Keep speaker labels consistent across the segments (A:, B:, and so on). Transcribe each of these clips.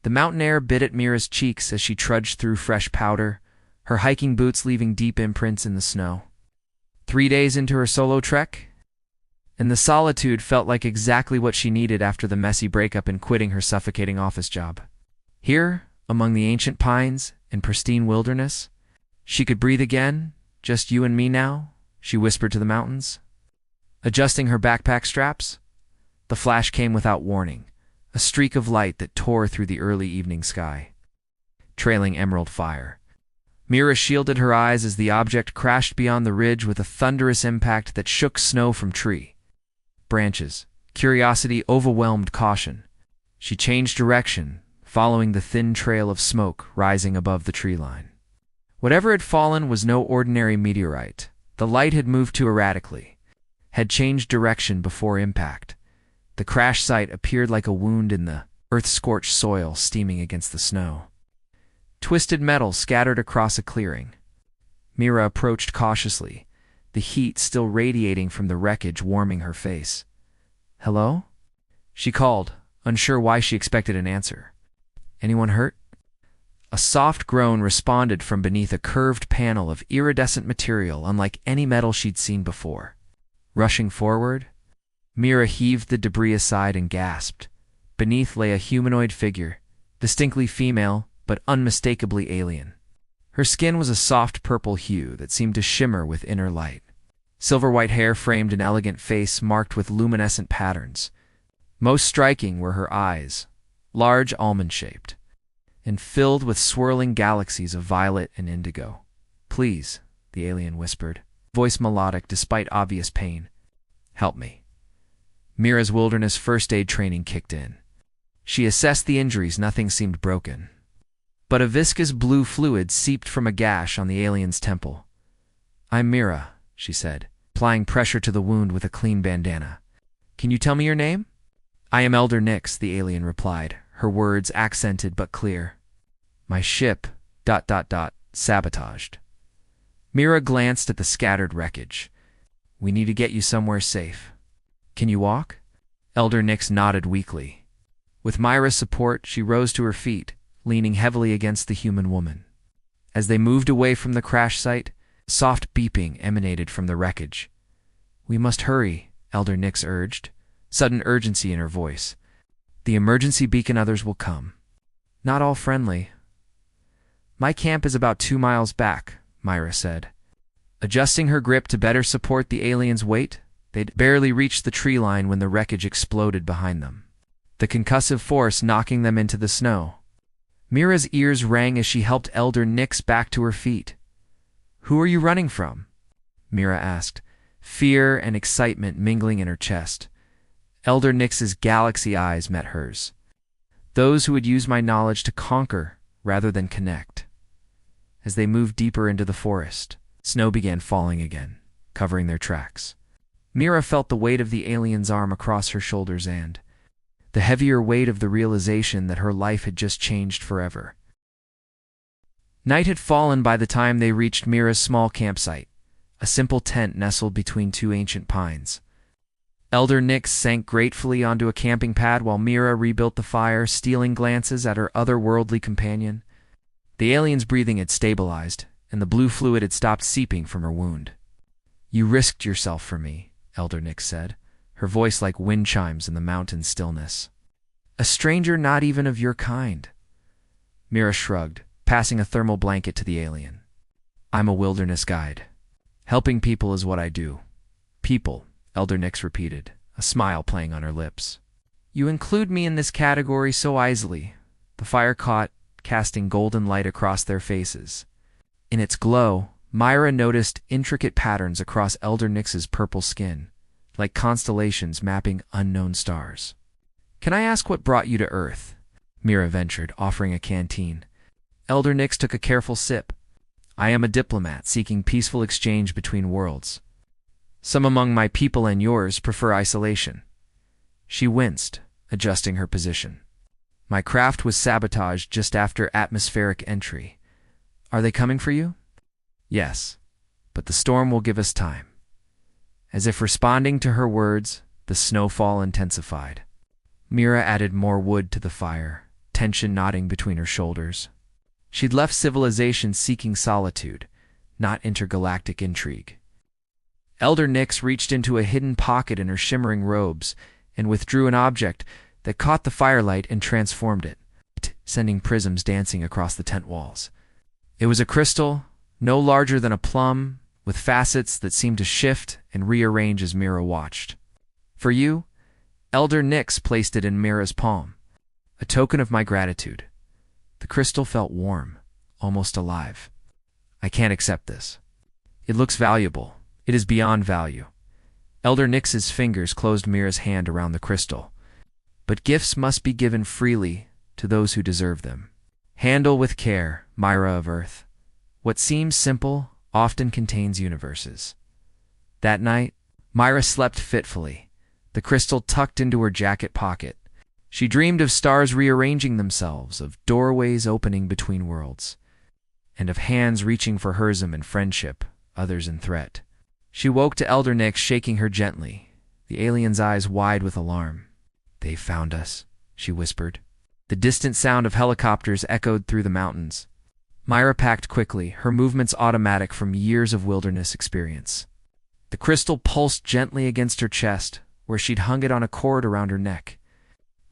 A: The mountain air bit at Mira's cheeks as she trudged through fresh powder, her hiking boots leaving deep imprints in the snow. 3 days into her solo trek, and the solitude felt like exactly what she needed after the messy breakup and quitting her suffocating office job. Here, among the ancient pines and pristine wilderness, she could breathe again. Just you and me now, she whispered to the mountains. Adjusting her backpack straps, the flash came without warning, a streak of light that tore through the early evening sky, trailing emerald fire. Mira shielded her eyes as the object crashed beyond the ridge with a thunderous impact that shook snow from tree, branches. Curiosity overwhelmed caution. She changed direction, following the thin trail of smoke rising above the tree line. Whatever had fallen was no ordinary meteorite. The light had moved too erratically, had changed direction before impact. The crash site appeared like a wound in the earth-scorched soil steaming against the snow. Twisted metal scattered across a clearing. Mira approached cautiously, the heat still radiating from the wreckage warming her face. "Hello?" she called, unsure why she expected an answer. "Anyone hurt?" A soft groan responded from beneath a curved panel of iridescent material unlike any metal she'd seen before. Rushing forward, Mira heaved the debris aside and gasped. Beneath lay a humanoid figure, distinctly female, but unmistakably alien. Her skin was a soft purple hue that seemed to shimmer with inner light. Silver-white hair framed an elegant face marked with luminescent patterns. Most striking were her eyes, large almond-shaped, and filled with swirling galaxies of violet and indigo. "Please," the alien whispered, voice melodic despite obvious pain. "Help me." Mira's wilderness first aid training kicked in. She assessed the injuries. Nothing seemed broken, but a viscous blue fluid seeped from a gash on the alien's temple. "I'm Mira," she said, applying pressure to the wound with a clean bandana. "Can you tell me your name?" "I am Elder Nix," the alien replied, her words accented but clear. "My ship, ... sabotaged." Mira glanced at the scattered wreckage. "We need to get you somewhere safe. Can you walk?" Elder Nix nodded weakly. With Mira's support, she rose to her feet, leaning heavily against the human woman. As they moved away from the crash site, soft beeping emanated from the wreckage. "We must hurry," Elder Nix urged, sudden urgency in her voice. "The emergency beacon others will come. Not all friendly." "My camp is about 2 miles back," Mira said. Adjusting her grip to better support the alien's weight, they'd barely reached the tree line when the wreckage exploded behind them, the concussive force knocking them into the snow. Mira's ears rang as she helped Elder Nix back to her feet. "Who are you running from?" Mira asked, fear and excitement mingling in her chest. Elder Nix's galaxy eyes met hers. "Those who would use my knowledge to conquer rather than connect." As they moved deeper into the forest, snow began falling again, covering their tracks. Mira felt the weight of the alien's arm across her shoulders and the heavier weight of the realization that her life had just changed forever. Night had fallen by the time they reached Mira's small campsite, a simple tent nestled between 2 ancient pines. Elder Nix sank gratefully onto a camping pad while Mira rebuilt the fire, stealing glances at her otherworldly companion. The alien's breathing had stabilized, and the blue fluid had stopped seeping from her wound. "You risked yourself for me," Elder Nix said, her voice like wind chimes in the mountain stillness. "A stranger not even of your kind." Mira shrugged, passing a thermal blanket to the alien. "I'm a wilderness guide. Helping people is what I do." "People," Elder Nix repeated, a smile playing on her lips. "You include me in this category so easily." The fire caught, casting golden light across their faces. In its glow, Mira noticed intricate patterns across Elder Nix's purple skin, like constellations mapping unknown stars. "Can I ask what brought you to Earth?" Mira ventured, offering a canteen. Elder Nix took a careful sip. "I am a diplomat seeking peaceful exchange between worlds. Some among my people and yours prefer isolation." She winced, adjusting her position. "My craft was sabotaged just after atmospheric entry. Are they coming for you?" "Yes, but the storm will give us time." As if responding to her words, the snowfall intensified. Mira added more wood to the fire, tension knotting between her shoulders. She'd left civilization seeking solitude, not intergalactic intrigue. Elder Nyx reached into a hidden pocket in her shimmering robes and withdrew an object that caught the firelight and transformed it, sending prisms dancing across the tent walls. It was a crystal, no larger than a plum, with facets that seemed to shift and rearrange as Mira watched. For you, Elder Nyx placed it in Mira's palm, a token of my gratitude. The crystal felt warm, almost alive. I can't accept this. It looks valuable. It is beyond value. Elder Nyx's fingers closed Mira's hand around the crystal. But gifts must be given freely to those who deserve them. Handle with care, Myra of Earth. What seems simple often contains universes. That night, Myra slept fitfully, the crystal tucked into her jacket pocket. She dreamed of stars rearranging themselves, of doorways opening between worlds, and of hands reaching for hers in friendship, others in threat. She woke to Elder Nyx shaking her gently, the alien's eyes wide with alarm. "They found us," she whispered. The distant sound of helicopters echoed through the mountains. Myra packed quickly, her movements automatic from years of wilderness experience. The crystal pulsed gently against her chest, where she'd hung it on a cord around her neck.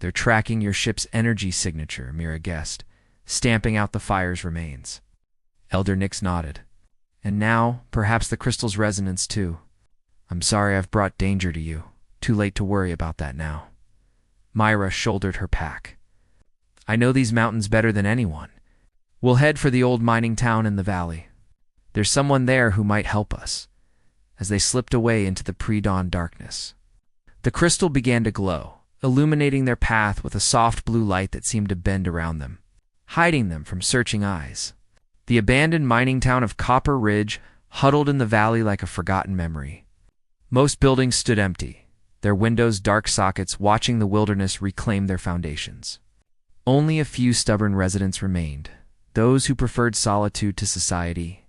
A: "They're tracking your ship's energy signature," Mira guessed, stamping out the fire's remains. Elder Nyx nodded. "And now, perhaps the crystal's resonance too. I'm sorry I've brought danger to you. Too late to worry about that now." Myra shouldered her pack. "I know these mountains better than anyone. We'll head for the old mining town in the valley. There's someone there who might help us." As they slipped away into the pre-dawn darkness, the crystal began to glow, illuminating their path with a soft blue light that seemed to bend around them, hiding them from searching eyes. The abandoned mining town of Copper Ridge huddled in the valley like a forgotten memory. Most buildings stood empty, their windows dark sockets watching the wilderness reclaim their foundations. Only a few stubborn residents remained, those who preferred solitude to society.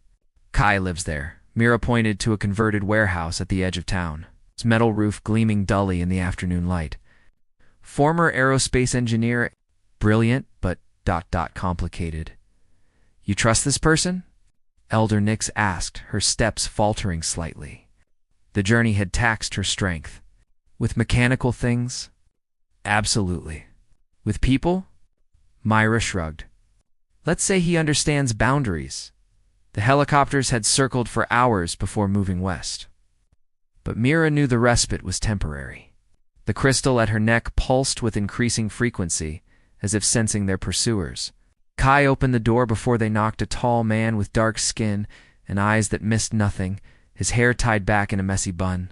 A: "Kai lives there." Mira pointed to a converted warehouse at the edge of town, its metal roof gleaming dully in the afternoon light. "Former aerospace engineer, brilliant but complicated." "You trust this person?" Elder Nyx asked, her steps faltering slightly. The journey had taxed her strength. "With mechanical things?" "Absolutely." "With people?" Myra shrugged. "Let's say he understands boundaries." The helicopters had circled for hours before moving west. But Mira knew the respite was temporary. The crystal at her neck pulsed with increasing frequency, as if sensing their pursuers. Kai opened the door before they knocked, a tall man with dark skin and eyes that missed nothing, his hair tied back in a messy bun.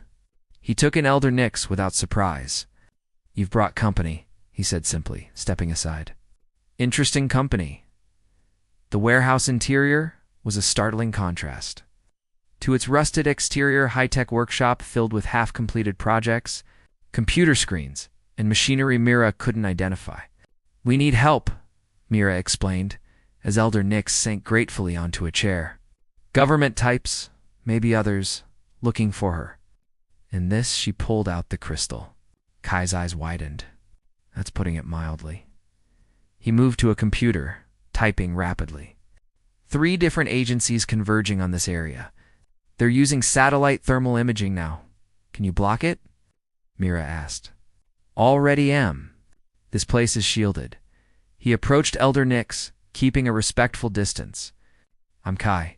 A: He took in Elder Nyx without surprise. "You've brought company," he said simply, stepping aside. "Interesting company." The warehouse interior was a startling contrast. To its rusted exterior high-tech workshop filled with half-completed projects, computer screens, and machinery Mira couldn't identify. "We need help," Mira explained, as Elder Nyx sank gratefully onto a chair. "Government types, maybe others, looking for her." In this, she pulled out the crystal. Kai's eyes widened. That's putting it mildly. He moved to a computer, typing rapidly. 3 different agencies converging on this area. They're using satellite thermal imaging now. Can you block it? Mira asked. "Already am. This place is shielded." He approached Elder Nyx, keeping a respectful distance. "I'm Kai,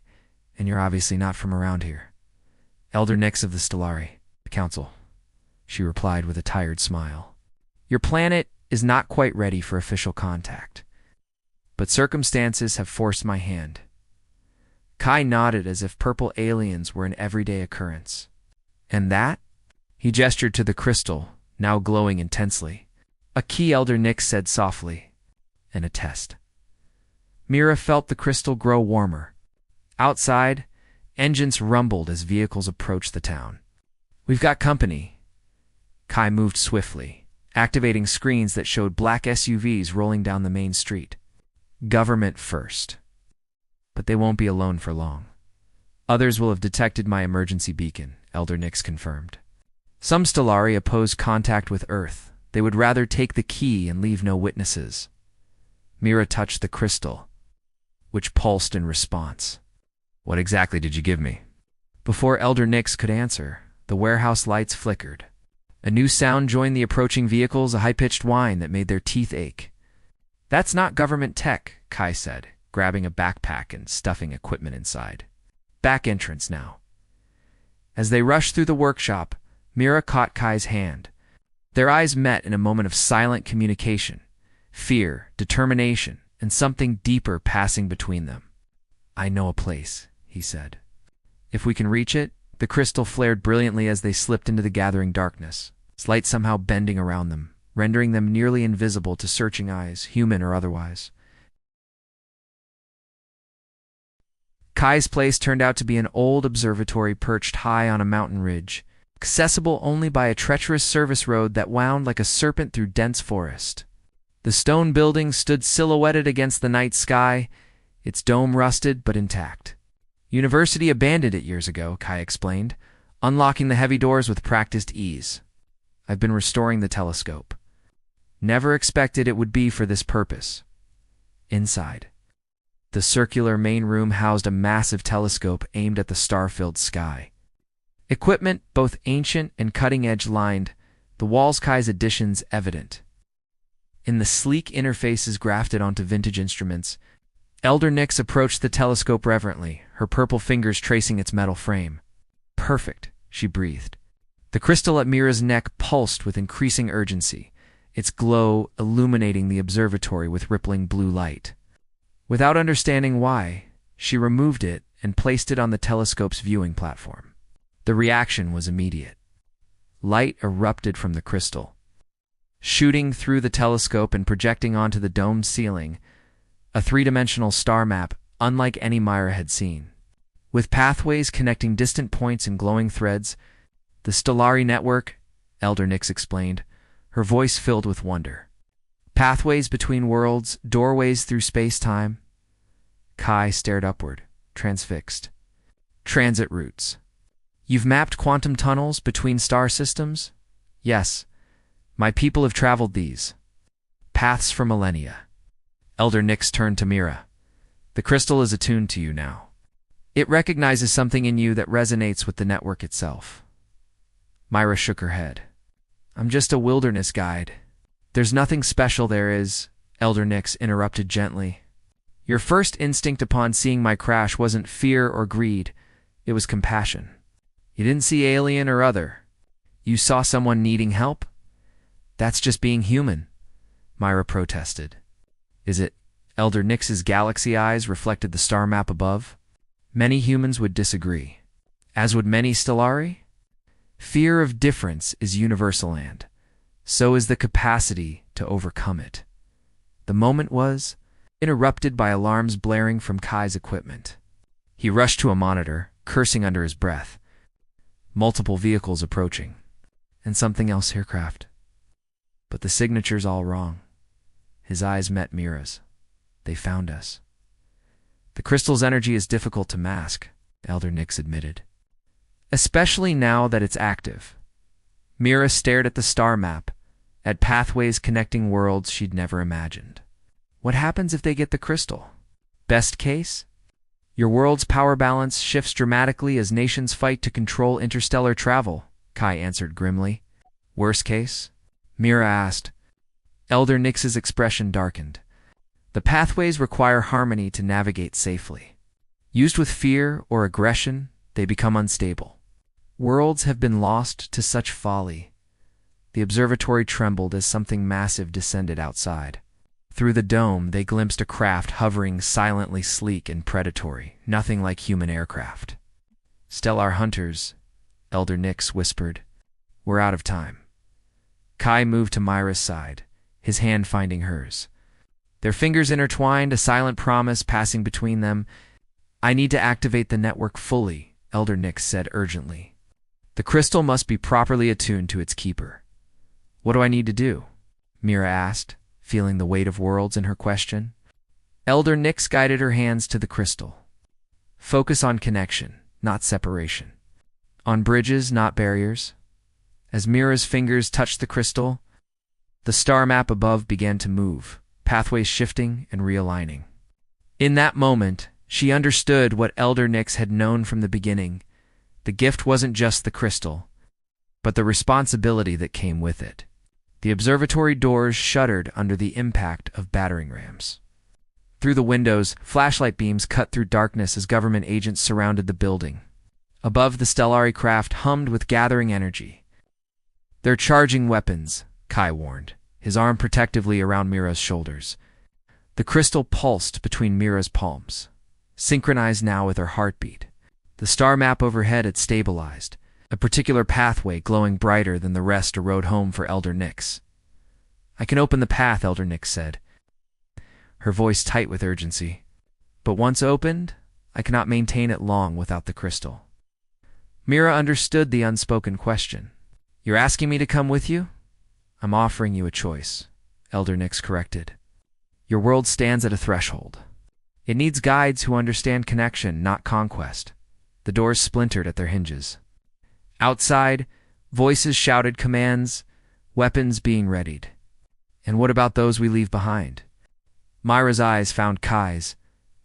A: and you're obviously not from around here." "Elder Nyx of the Stellari Council," she replied with a tired smile. "Your planet is not quite ready for official contact, but circumstances have forced my hand." Kai nodded as if purple aliens were an everyday occurrence. "And that?" He gestured to the crystal, now glowing intensely. "A key," Elder Nyx said softly. "And a test." Mira felt the crystal grow warmer. Outside, engines rumbled as vehicles approached the town. "We've got company." Kai moved swiftly, activating screens that showed black SUVs rolling down the main street. "Government first. But they won't be alone for long. Others will have detected my emergency beacon," Elder Nyx confirmed. "Some Stellari oppose contact with Earth. They would rather take the key and leave no witnesses." Mira touched the crystal, which pulsed in response. What exactly did you give me? Before Elder Nix could answer, the warehouse lights flickered. A new sound joined the approaching vehicles, a high-pitched whine that made their teeth ache. That's not government tech, Kai said, grabbing a backpack and stuffing equipment inside. Back entrance now. As they rushed through the workshop, Mira caught Kai's hand. Their eyes met in a moment of silent communication, fear, determination, and something deeper passing between them. I know a place, he said. If we can reach it. The crystal flared brilliantly as they slipped into the gathering darkness, its light somehow bending around them, rendering them nearly invisible to searching eyes, human or otherwise. Kai's place turned out to be an old observatory perched high on a mountain ridge, accessible only by a treacherous service road that wound like a serpent through dense forest. The stone building stood silhouetted against the night sky, its dome rusted but intact. University abandoned it years ago, Kai explained, unlocking the heavy doors with practiced ease. I've been restoring the telescope. Never expected it would be for this purpose. Inside, the circular main room housed a massive telescope aimed at the star-filled sky. Equipment both ancient and cutting-edge lined, the walls Kai's additions evident. In the sleek interfaces grafted onto vintage instruments, Elder Nix approached the telescope reverently, her purple fingers tracing its metal frame. Perfect, she breathed. The crystal at Mira's neck pulsed with increasing urgency, its glow illuminating the observatory with rippling blue light. Without understanding why, she removed it and placed it on the telescope's viewing platform. The reaction was immediate. Light erupted from the crystal, shooting through the telescope and projecting onto the domed ceiling, a three-dimensional star map unlike any Myra had seen. With pathways connecting distant points in glowing threads, the Stellari network, Elder Nix explained, her voice filled with wonder. Pathways between worlds, doorways through space-time. Kai stared upward, transfixed. Transit routes. You've mapped quantum tunnels between star systems? Yes. My people have traveled these. Paths for millennia. Elder Nix turned to Mira. The crystal is attuned to you now. It recognizes something in you that resonates with the network itself. Myra shook her head. I'm just a wilderness guide. There's nothing special there is, Elder Nix interrupted gently. Your first instinct upon seeing my crash wasn't fear or greed, it was compassion. You didn't see alien or other. You saw someone needing help? That's just being human, Myra protested. Is it? Elder Nix's galaxy eyes reflected the star map above. Many humans would disagree, as would many Stellari. Fear of difference is universal, and so is the capacity to overcome it. The moment was interrupted by alarms blaring from Kai's equipment. He rushed to a monitor, cursing under his breath. Multiple vehicles approaching, and something else aircraft. But the signature's all wrong. His eyes met Mira's. They found us. The crystal's energy is difficult to mask, Elder Nix admitted. Especially now that it's active. Mira stared at the star map, at pathways connecting worlds she'd never imagined. What happens if they get the crystal? Best case? Your world's power balance shifts dramatically as nations fight to control interstellar travel, Kai answered grimly. Worst case? Mira asked. Elder Nix's expression darkened. The pathways require harmony to navigate safely. Used with fear or aggression, they become unstable. Worlds have been lost to such folly. The observatory trembled as something massive descended outside. Through the dome, they glimpsed a craft hovering silently sleek and predatory, nothing like human aircraft. Stellar hunters, Elder Nix whispered. We're out of time. Kai moved to Myra's side, his hand finding hers. Their fingers intertwined, a silent promise passing between them. I need to activate the network fully, Elder Nix said urgently. The crystal must be properly attuned to its keeper. What do I need to do? Mira asked, feeling the weight of worlds in her question. Elder Nix guided her hands to the crystal. Focus on connection, not separation. On bridges, not barriers. As Mira's fingers touched the crystal, the star map above began to move, pathways shifting and realigning. In that moment, she understood what Elder Nyx had known from the beginning. The gift wasn't just the crystal, but the responsibility that came with it. The observatory doors shuddered under the impact of battering rams. Through the windows, flashlight beams cut through darkness as government agents surrounded the building. Above, the Stellari craft hummed with gathering energy. "They're charging weapons," Kai warned, his arm protectively around Mira's shoulders. The crystal pulsed between Mira's palms, synchronized now with her heartbeat. The star map overhead had stabilized, a particular pathway glowing brighter than the rest a road home for Elder Nyx. "I can open the path," Elder Nyx said, her voice tight with urgency. "But once opened, I cannot maintain it long without the crystal." Mira understood the unspoken question. "You're asking me to come with you?" "I'm offering you a choice," Elder Nyx corrected. "Your world stands at a threshold. It needs guides who understand connection, not conquest." The doors splintered at their hinges. Outside, voices shouted commands, weapons being readied. "And what about those we leave behind?" Myra's eyes found Kai's.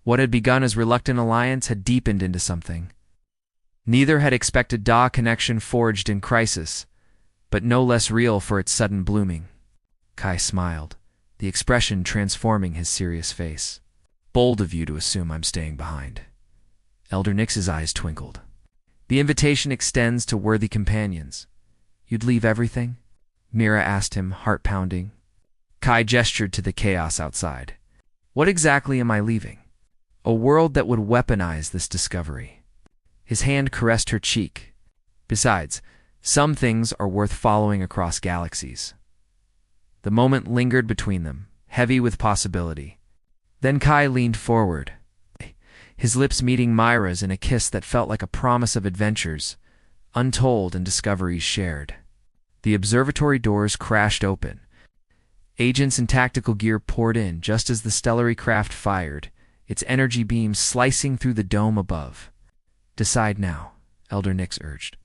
A: What had begun as reluctant alliance had deepened into something. Neither had expected Da connection forged in crisis, but no less real for its sudden blooming. Kai smiled, the expression transforming his serious face. "Bold of you to assume I'm staying behind." Elder Nyx's eyes twinkled. "The invitation extends to worthy companions." "You'd leave everything?" Mira asked him, heart pounding. Kai gestured to the chaos outside. "What exactly am I leaving?" "A world that would weaponize this discovery." His hand caressed her cheek. "Besides, some things are worth following across galaxies." The moment lingered between them, heavy with possibility. Then Kai leaned forward, his lips meeting Myra's in a kiss that felt like a promise of adventures, untold and discoveries shared. The observatory doors crashed open. Agents in tactical gear poured in just as the Stellari craft fired, its energy beams slicing through the dome above. "Decide now," Elder Nyx urged.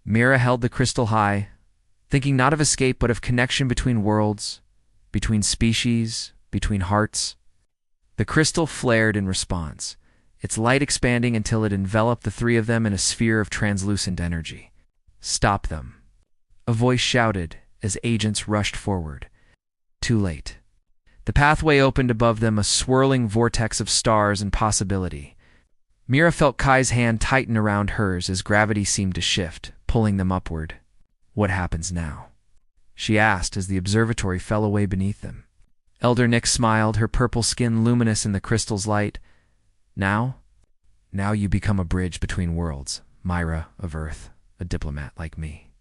A: Mira held the crystal high, thinking not of escape but of connection between worlds, between species, between hearts. The crystal flared in response, its light expanding until it enveloped the three of them in a sphere of translucent energy. "Stop them," a voice shouted as agents rushed forward. Too late. The pathway opened above them, a swirling vortex of stars and possibility. Mira felt Kai's hand tighten around hers as gravity seemed to shift, pulling them upward. "What happens now?" she asked as the observatory fell away beneath them. Elder Nyx smiled, her purple skin luminous in the crystal's light. Now you become a bridge between worlds, Myra of Earth, a diplomat like me,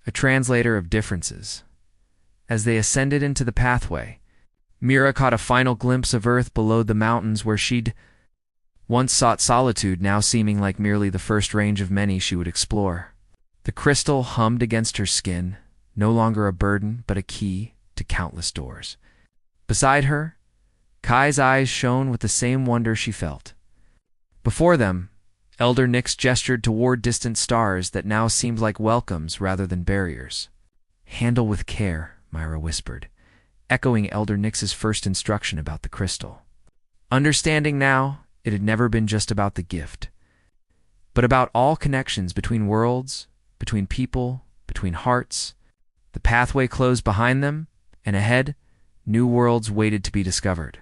A: a translator of differences." As they ascended into the pathway, Mira caught a final glimpse of Earth below the mountains where she'd once sought solitude, now seeming like merely the first range of many she would explore. The crystal hummed against her skin, no longer a burden but a key to countless doors. Beside her, Kai's eyes shone with the same wonder she felt. Before them, Elder Nyx gestured toward distant stars that now seemed like welcomes rather than barriers. "Handle with care," Myra whispered, echoing Elder Nyx's first instruction about the crystal. Understanding now, it had never been just about the gift, but about all connections between worlds, between people, between hearts. The pathway closed behind them, and ahead, new worlds waited to be discovered.